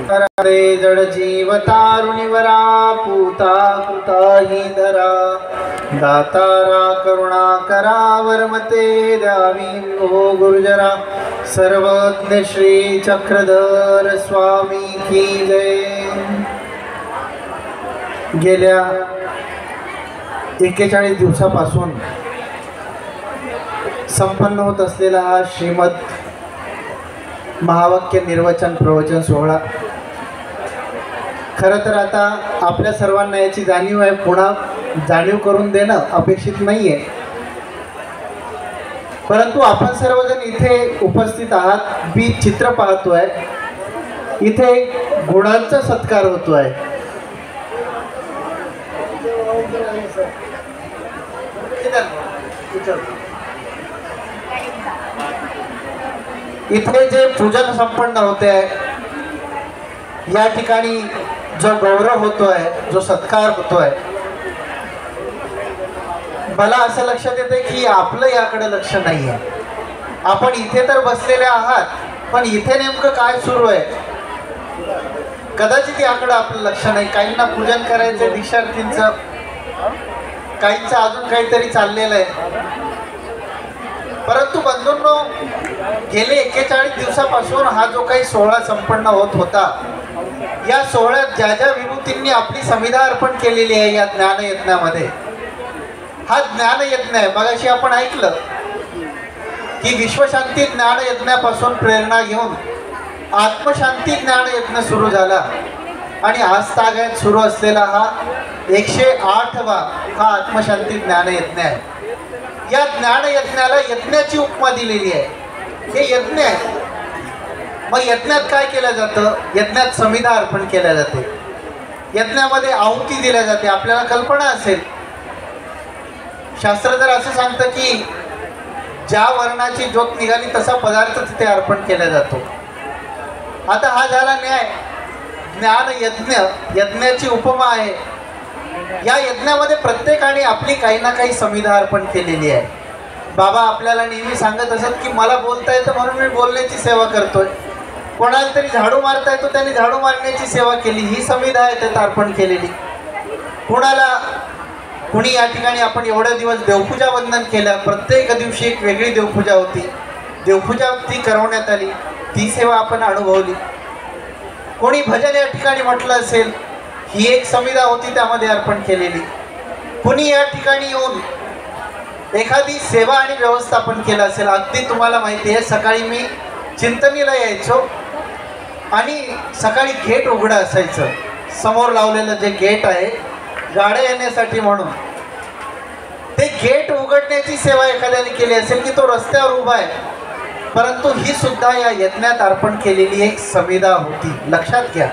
रे जड जीव तारुणीवरा पूता कृता ही धरा दातारा करुणा करा वरमते द्यावी ओ गुरुजरा सर्वज्ञ श्री चक्रधर स्वामी की जय। गेल्या 41 दिवसापासून संपन्न होत असलेला हा श्रीमद महावाक्य निर्वचन प्रवचन सोहळा खरं तर आता आपल्या सर्वांना याची जाणीव आहे, पुन्हा जाणीव करून देणं अपेक्षित नाही आहे, परंतु आपण सर्वजण इथे उपस्थित आहात। मी चित्र पाहतोय, इथे गुणांचा सत्कार होतोय। इथे जे पूजन संपन्न होते आहे, या ठिकाणी जो गौरव होतोय, जो सत्कार होतोय, मला असं लक्षात येते की आपलं याकडे लक्ष नाही आहे। आपण इथे तर बसलेले आहात, पण इथे नेमकं काय सुरू आहे कदाचित याकडे आपलं लक्ष नाही। काहींना पूजन करायचं दीक्षार्थींचं, काहींचं अजून काहीतरी चाललेलं आहे। परंतु बंधूंनो, गेले 41 दिवसापासून हा जो काही सोहळा संपन्न होत होता, या सोहळ्यात ज्या ज्या विभूतींनी आपली समिधा अर्पण केलेली आहे या ज्ञानयज्ञामध्ये, हा ज्ञानयज्ञ आहे। मगाशी आपण ऐकलं की विश्वशांती ज्ञानयज्ञापासून प्रेरणा घेऊन आत्मशांती ज्ञानयज्ञ सुरू झाला आणि आज तागायत सुरू असलेला हा 108वा हा आत्मशांती ज्ञानयज्ञ आहे। या ज्ञानयज्ञाला यज्ञाची उपमा दिलेली आहे। हे यज्ञ आहे। मग यज्ञात काय केलं जातं? यज्ञात समिधा अर्पण केल्या जाते, यज्ञामध्ये आहुती दिल्या जाते। आपल्याला कल्पना असेल, शास्त्र तर असं सांगतं की ज्या वर्णाची ज्योत निघाली तसा पदार्थ तिथे अर्पण केला जातो। आता हा झाला न्याय। ज्ञान यज्ञ, यज्ञाची उपमा आहे। या यज्ञामध्ये प्रत्येकाने आपली काही ना काही समिधा अर्पण केलेली आहे। बाबा आपल्याला नेहमी सांगत असत की मला बोलता येतं म्हणून मी बोलण्याची सेवा करतोय, कोणाला तरी झाडू मारता येतो त्यांनी झाडू मारण्याची सेवा केली, ही समिधा आहे त्यात अर्पण केलेली। कुणी या ठिकाणी आपण एवढे दिवस देवपूजा वंदन केलं, प्रत्येक दिवशी एक वेगळी देवपूजा होती, देवपूजा ती करवण्यात आली, ती सेवा आपण अनुभवली। कोणी भजन या ठिकाणी म्हटलं असेल, ही एक समिधा होती त्यामध्ये अर्पण केलेली। कुणी या ठिकाणी येऊन एखादी सेवा आणि व्यवस्थापन केलं असेल। अगदी तुम्हाला माहिती आहे, सकाळी मी चिंतनीला यायचो आणि सकाळी गेट उघडं असायचं, समोर लावलेलं जे गेट आहे गाड्या येण्यासाठी म्हणून, ते गेट उघडण्याची सेवा एखाद्याने केली असेल की तो रस्त्यावर उभा आहे, परंतु ही सुद्धा या यज्ञात अर्पण केलेली एक समिधा होती। लक्षात घ्या,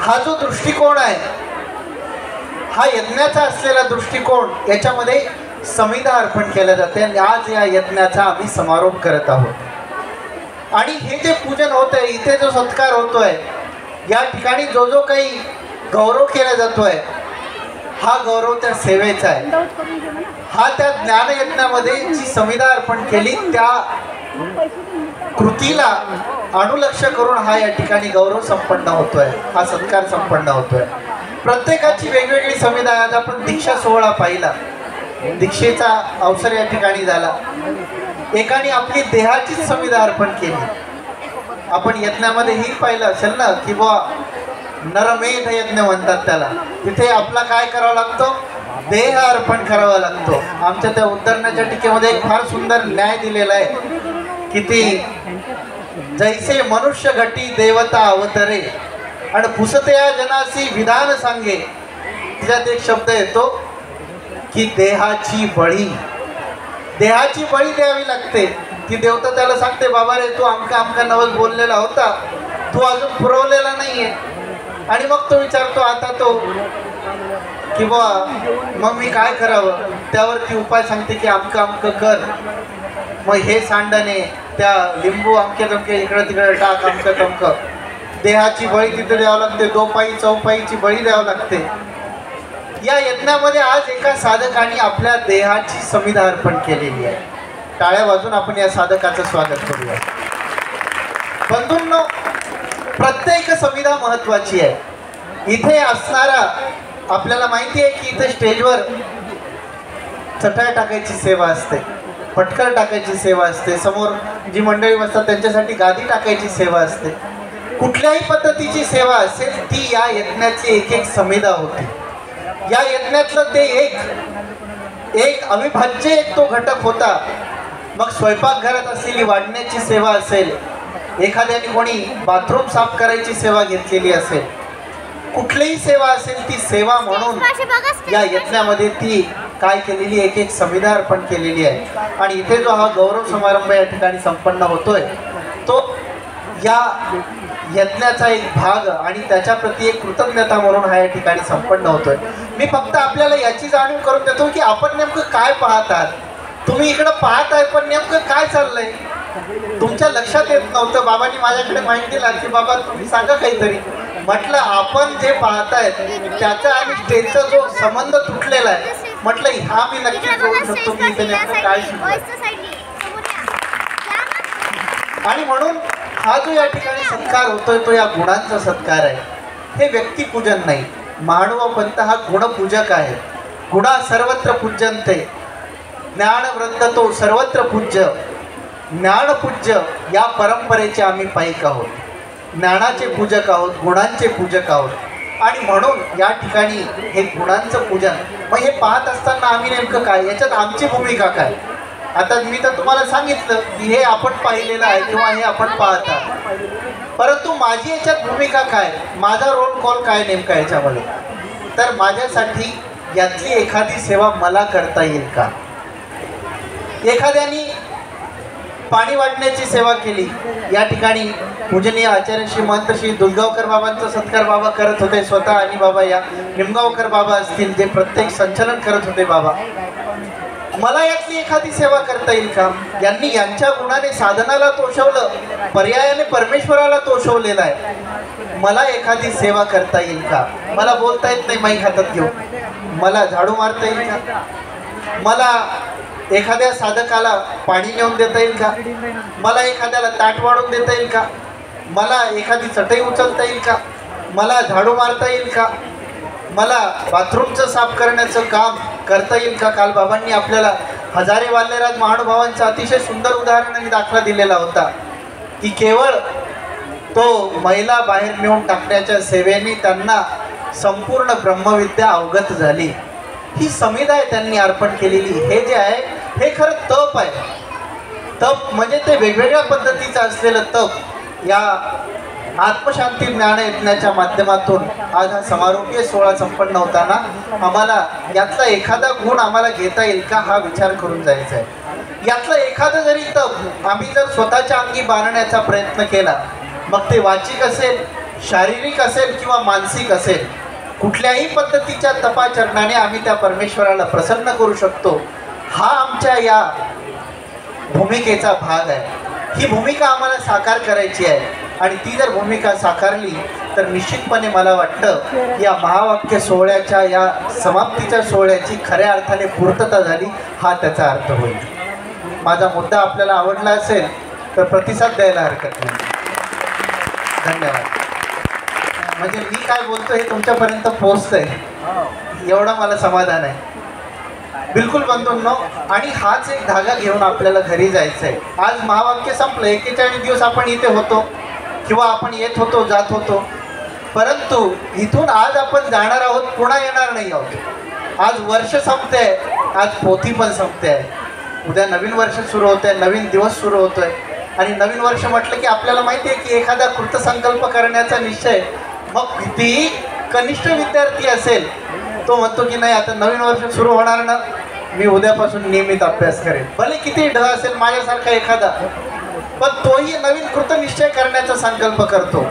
हा जो दृष्टिकोन आहे, हा यज्ञाचा असलेला दृष्टिकोन, याच्यामध्ये समिधा अर्पण केल्या जाते आणि आज या यज्ञाचा आम्ही समारोप करत आहोत। आणि हे जे पूजन होत आहे, इथे जो सत्कार होतोय, या ठिकाणी जो जो काही गौरव केला जातोय, हा गौरव त्या सेवेचा आहे। हा त्या ज्ञानयज्ञामध्ये जी समिधा अर्पण केली त्या कृतीला अनुलक्ष करून हा या ठिकाणी गौरव संपन्न होतोय, हा सत्कार संपन्न होतोय। प्रत्येकाची वेगवेगळी समिधा आहे। आज आपण दीक्षा सोहळा पाहिला, दीक्षेचा अवसर या ठिकाणी झाला। एकाने आपली देहाचीच समिधा अर्पण केली। आपण यज्ञामध्ये ही पाहिलं असेल ना की बुवा नरमेध यज्ञ म्हणतात त्याला, तिथे आपला काय करावा लागतो? देह अर्पण करावा लागतो। आमच्या त्या उद्धरणाच्या टीकेमध्ये एक फार सुंदर न्याय दिलेला आहे, किती जैसे मनुष्य घटी देवता अवतरे आणि पुसतया जनासी विधान सांगे। तिच्यात एक शब्द येतो की देहाची बळी, देहाची बळी द्यावी लागते। ती देवता त्याला सांगते, बाबा रे तू आमका आमका नवस बोललेला होता, तू अजून पुरवलेला नाहीये। आणि मग तो विचारतो आता तो की बुवा मग मी काय करावं? त्यावरती उपाय सांगते की आमका आमकं कर। मग हे सांडणे, त्या लिंबू अमके तमके इकडे तिकडे टाक, अमकं तमकं। देहाची बळी तिथे द्यावं लागते, दोपाई चौपाईची बळी द्यावं लागते। या यज्ञामध्ये आज एका साधकाने आपल्या देहाची समिधा अर्पण केलेली आहे। टाळ्या वाजून आपण या साधकाचं स्वागत करूया। बंधूंनो, प्रत्येक संविधा महत्वाची आहे। इथे असणारा आपल्याला माहिती आहे की इथे स्टेजवर चटाई टाकायची सेवा असते, पटकर टाकायची सेवा असते, समोर जी मंडळी बसतात त्यांच्यासाठी गादी टाकायची सेवा असते। कुठल्याही पद्धतीची सेवा असेल ती या यज्ञाची एक एक संविधा होती। या यज्ञातलं ते एक अविभाज्य एक तो घटक होता। मग स्वयंपाकघरात असलेली वाढण्याची सेवा असेल, एखाद्याने कोणी बाथरूम साफ करायची सेवा घेतलेली असेल, कुठलीही सेवा असेल ती सेवा म्हणून या यज्ञामध्ये ती काय केलेली एक एक संविधा अर्पण केलेली आहे। आणि इथे जो हा गौरव समारंभ या ठिकाणी संपन्न होतोय तो या यज्ञाचा एक भाग आणि त्याच्या प्रती एक कृतज्ञता म्हणून हा या ठिकाणी संपन्न होतोय। मी फक्त आपल्याला याची जाणीव करून देतो की आपण नेमकं काय पाहतात, तुम्ही इकडं पाहत आहे पण नेमकं काय चाललंय तुमच्या लक्षात येत नव्हतं। बाबांनी माझ्याकडे माहिती दिला की बाबा तुम्ही सांगा काहीतरी। म्हटलं आपण जे पाहतायत त्याचा आणि स्टेजचा जो संबंध तुटलेला आहे, म्हटलं हा मी नक्की जोडू शकतो की इथे नेमकं काय आणि म्हणून हा जो या ठिकाणी सत्कार होतोय तो या गुणांचा सत्कार आहे। हे व्यक्तिपूजन नाही, महानुभाव पंत हा गुणपूजक आहे। गुणा सर्वत्र पूज्यन्ते, ज्ञानवृंद तो सर्वत्र पूज्य। ज्ञानपूज्य या परंपरेचे आम्ही पाईक आहोत, ज्ञानाचे पूजक आहोत, गुणांचे पूजक आहोत। आणि म्हणून या ठिकाणी हे गुणांचं पूजन, मग हे पाहत असताना आम्ही नेमकं काय, याच्यात आमची भूमिका काय? आता मी तर तुम्हाला सांगितलं की हे आपण पाहिलेलं आहे किंवा हे आपण पाहता, परंतु माझी याच्यात भूमिका काय, माझा रोल कॉल काय नेमका याच्यामध्ये? तर माझ्यासाठी यातली एखादी सेवा मला करता येईल का? एखाद्याने पाणी वाटण्याची सेवा केली, या ठिकाणी पूजनीय आचार्य श्री महंत श्री दुधगावकर बाबांचा सत्कार बाबा करत होते स्वतः, आणि बाबा या निमगावकर बाबा असतील जे प्रत्येक संचलन करत होते बाबा। मला यातली एखादी सेवा करता येईल का? यांनी यांच्या गुणाने साधनाला तोषवलं, पर्यायाने परमेश्वराला तोषवलेलं आहे। मला एखादी सेवा करता येईल का? मला बोलता येत नाही माईक हातात घेऊन, मला झाडू मारता येईल का? मला एखाद्या साधकाला पाणी नेऊन देता येईल का? मला एखाद्याला ताट वाढून देता येईल का? मला एखादी चटई उचलता येईल का? मला झाडू मारता येईल का? मला बाथरूमचं साफ करण्याचं काम करता येईल का? काल बाबांनी आपल्याला हजारे वाल्यराज महानुभावांचा अतिशय सुंदर उदाहरणाने दाखला दिलेला होता की केवळ तो महिला बाहेर नेऊन टाकण्याच्या सेवेने त्यांना संपूर्ण ब्रह्मविद्या अवगत झाली। ही संविधा आहे त्यांनी अर्पण केलेली। हे जे आहे हे खरं तप आहे। तप म्हणजे ते वेगवेगळ्या पद्धतीचं असलेलं तप। या आत्मशांती ज्ञान यज्ञाच्या माध्यमातून आज हा समारोपीय सोहळा संपन्न होताना आम्हाला यातला एखादा गुण आम्हाला घेता येईल का हा विचार करून जायचा आहे। यातलं एखादं जरी तप आम्ही जर स्वतःच्या अंगी बांधण्याचा प्रयत्न केला, मग ते वाचिक असेल, शारीरिक असेल किंवा मानसिक असेल, कुठल्याही पद्धतीच्या तपाचरणाने आम्ही त्या परमेश्वराला प्रसन्न करू शकतो। हा आमच्या या भूमिकेचा भाग आहे। ही भूमिका आम्हाला साकार करायची आहे आणि ती जर भूमिका साकारली तर निश्चितपणे मला वाटतं या महावाक्य सोहळ्याच्या या समाप्तीच्या सोहळ्याची खऱ्या अर्थाने पूर्तता झाली, हा त्याचा अर्थ होईल। माझा मुद्दा आपल्याला आवडला असेल तर प्रतिसाद द्यायला हरकत नाही। धन्यवाद। म्हणजे मी काय बोलतो हे तुमच्यापर्यंत पोहोचतंय एवढं मला समाधान आहे। बिलकुल बंधूंनो, आणि हाच एक धागा घेऊन आपल्याला घरी जायचं आहे। आज महावाक्य संपलं, 41 दिवस आपण इथे होतो किंवा आपण येत होतो जात होतो, परंतु इथून आज आपण जाणार आहोत, पुन्हा येणार नाही आहोत। आज वर्ष संपते आहे, आज पोथी पण संपते आहे, उद्या नवीन वर्ष सुरू होतं आहे, नवीन दिवस सुरू होतोय। आणि नवीन वर्ष म्हटलं की आपल्याला माहिती आहे की एखादा कृतसंकल्प करण्याचा निश्चय, मग कितीही कनिष्ठ विद्यार्थी असेल तो म्हणतो की नाही आता नवीन वर्ष सुरू होणार ना, मी उद्यापासून नियमित अभ्यास करेन। भले किती ढ असेल माझ्यासारखा एखादा, पण तोही नवीन कृतनिश्चय करण्याचा संकल्प करतो।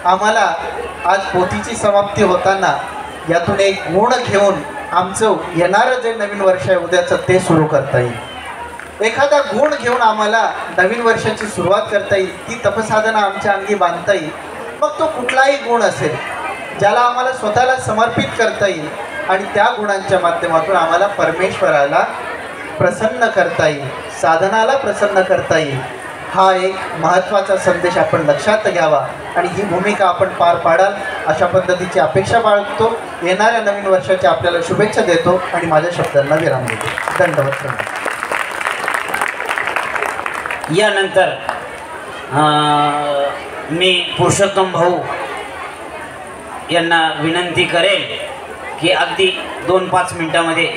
आम्हाला आज पोथीची समाप्ती होताना यातून एक गुण घेऊन आमचं येणारं जे नवीन वर्ष आहे उद्याचं ते सुरू करता येईल। एखादा गुण घेऊन आम्हाला नवीन वर्षाची सुरुवात करता येईल, ती तपसाधना आमच्या अंगी बांधता येईल। मग तो कुठलाही गुण असेल ज्याला आम्हाला स्वतःला समर्पित करता येईल आणि त्या गुणांच्या माध्यमातून आम्हाला परमेश्वराला प्रसन्न करता येईल, साधनाला प्रसन्न करता येईल। हा एक महत्त्वाचा संदेश आपण लक्षात घ्यावा आणि ही भूमिका आपण पार पाडाल अशा पद्धतीची अपेक्षा बाळगतो. येणाऱ्या नवीन वर्षाच्या आपल्याला शुभेच्छा देतो आणि माझ्या शब्दांना विराम देतो. धन्यवाद. यानंतर मी पुरुषोत्तम भाऊ यांना विनंती करेल की अगदी 2-5 मिनिटामध्ये